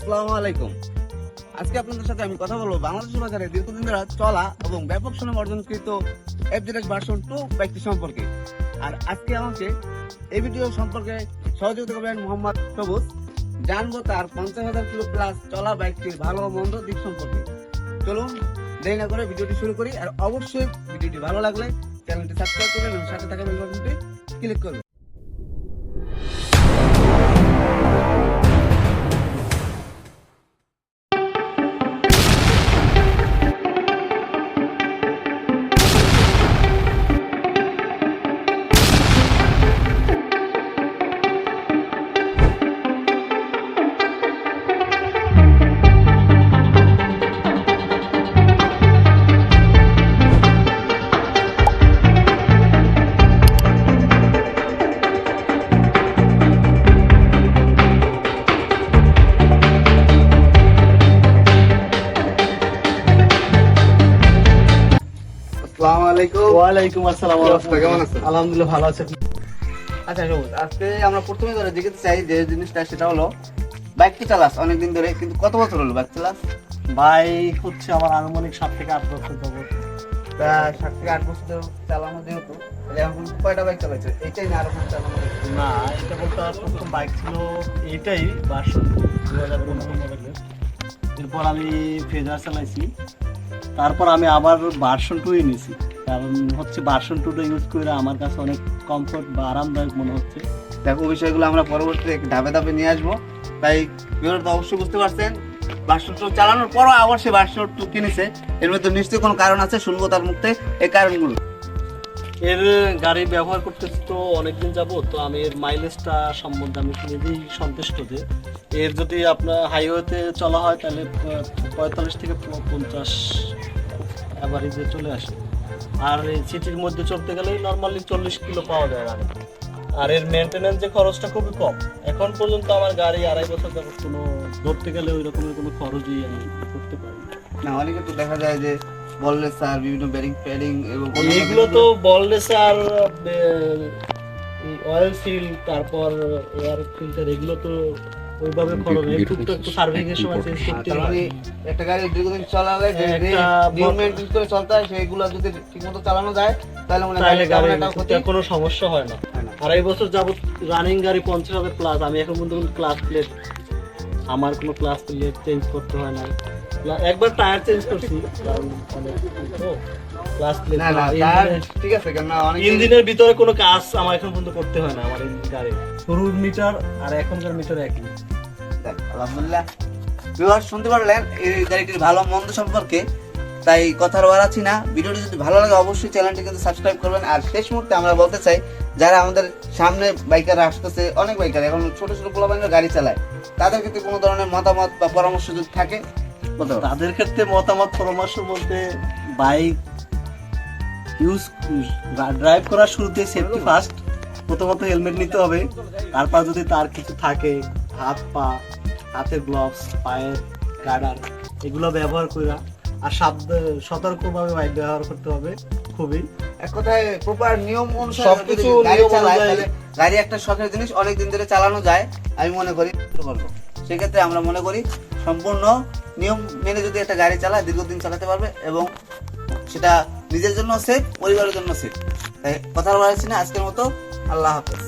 আসসালামু আলাইকুম। আজকে আপনাদের সাথে আমি কথা বলবো বাংলাদেশের বাজারে দীর্ঘদিন ধরে চলা এবং ব্যাপক সুনাম অর্জনকৃত FZX ভার্সন 2 বাইকটি সম্পর্কে। আর আজকে আমাকে এই ভিডিও সম্পর্কে সহযোগিতা করবেন মোহাম্মদ সবুজ। জানবো তার 50,000 কিলো প্লাস চলা বাইকটির ভালো মন্দ দিক সম্পর্কে। চলুন দেরি না করে ভিডিওটি শুরু করি। আর অবশ্যই ভিডিওটি ভালো লাগলে চ্যানেলটি সাবস্ক্রাইব করবেন এবং সাথে থাকা বেল বাটনটি ক্লিক করবেন। ওয়ালাইকুম আসসালাম। কেমন আছেন? আলহামদুলিল্লাহ ভালো আছি। আচ্ছা সবুজ, আজকে আমরা প্রথমে ধরে জিজ্ঞাসা চাই যে জিনিসটা সেটা হলো বাইকটা চালাস অনেকদিন ধরে, কিন্তু কত বছর হলো বাইক চালাস? বাইক হচ্ছে আমার আনুমানিক 7 থেকে 8 বছর যাবত। তা 7 থেকে 8 বছর ধরে চালানো যেহেতু, তাহলে এখন কয়টা বাইক চালাইছে? এইটাই না আরো কোনো চালানো হয়েছে? না, এটা বলতে আমার প্রথম বাইক ছিল এইটাই ভার্সন 2015 মডেলের। এরপর আমি ফেজার চালাইছি, তারপর আমি আবার ভার্সন 2 নিয়েছি। কারণ হচ্ছে ভার্সন 2টা ইউজ করে আমার কাছে অনেক কমফোর্ট বা আরামদায়ক মনে হচ্ছে। দেখো বিষয়গুলো আমরা পরবর্তীতে ধাপে ধাপে নিয়ে আসবো। তাই ভিউয়ার তো অবশ্যই বুঝতে পারছেন ভার্সন 2 চালানোর পরও আবার সে ভার্সন 2 কিনেছে। এর মধ্যে নিশ্চয়ই কোনো কারণ আছে, শুনবো তার মুখে এই কারণগুলো। এর গাড়ি ব্যবহার করতেছি তো অনেকদিন যাবো, তো আমি এর মাইলেজটা সম্বন্ধে আমি নিজেই সন্তুষ্ট যে এর যদি আপনার হাইওয়েতে চলা হয় তাহলে 45 থেকে 50 অ্যাভারেজে চলে আসে। আর এই সিটির মধ্যে চলতে গেলে নর্মালি 40 কিলো পাওয়া যায় গাড়ি। আর এর মেনটেন্যান্স যে খরচটা খুবই কম। এখন পর্যন্ত আমার গাড়ি 2.5 বছর যাবত কোনো ধরতে গেলে ওই রকমের কোনো খরচই আমি করতে পারি না। অনেকে তো দেখা যায় যে বললেস আর বিভিন্ন বেরিং প্যাডিং এবং এগুলো তো বললেস আর অয়েল সিল, তারপর এয়ার ফিল্টার, এগুলো তো ওইভাবে খরচ নেই। একটু সার্ভিং এর সময় চেঞ্জ করতে হয়। একটা গাড়ি দীর্ঘদিন চালালে যে নিউ মেইনটেইন করে চলতে হয়, সেইগুলো যদি ঠিকমতো চালানো যায় তাহলে মনে হয় গাড়িটাও ক্ষতি কোনো সমস্যা হয় না। 2.5 বছর যাবত রানিং গাড়ি 50,000 প্লাস। আমি এখন পর্যন্ত ক্লাস প্লেট, আমার কোনো ক্লাস প্লেট চেঞ্জ করতে হয় না। একবার টায়ার চেঞ্জ করছি, কারণ ক্লাস প্লেট না টায়ার ঠিক আছে কেন অনেক ইঞ্জিনের ভিতরে কোনো কাজ আমার এখন পর্যন্ত করতে হয় না। আমার এই গাড়ি শুরুর মিটার আর এখনকার মিটার একই। আলহামদুলিল্লাহ। ভিউয়ার শুনতে পারলেন এই গাড়িটির ভালো মন্দ সম্পর্কে। তাই কথার বাড়াচ্ছি না, ভিডিওটি যদি ভালো লাগে অবশ্যই চ্যানেলটি কিন্তু সাবস্ক্রাইব করবেন। আর শেষ মুহূর্তে আমরা বলতে চাই, যারা আমাদের সামনে বাইকার আসতেছে, অনেক বাইকার এখন ছোট ছোট পোলাপাইনরা গাড়ি চালায়, তাদের ক্ষেত্রে কোনো ধরনের মতামত বা পরামর্শ যদি থাকে বলতে পারেন। তাদের ক্ষেত্রে মতামত পরামর্শ বলতে, বাইক ইউজ ড্রাইভ করার শুরুতে সেফটি ফার্স্ট। প্রথমত হেলমেট নিতে হবে, তারপর যদি তার কিছু থাকে হাত পা, হাতের গ্লাভস, পায়ের গার্ডার, এগুলো ব্যবহার করা। আর সতর্কভাবে বাইক ব্যবহার করতে হবে খুবই। এক কথায় প্রপার নিয়ম অনুসারে সবকিছু গাড়ি নিয়ম চালায়, অনুযায়ী। তাহলে গাড়ি একটা শখের জিনিস, অনেক দিন ধরে চালানো যায় আমি মনে করি। সেক্ষেত্রে আমরা মনে করি সম্পূর্ণ নিয়ম মেনে যদি একটা গাড়ি চালায় দীর্ঘদিন চালাতে পারবে এবং সেটা নিজের জন্য সেফ, পরিবারের জন্য সেফ। তাই কথা বলাচ্ছি না, আজকের মতো আল্লাহ হাফেজ।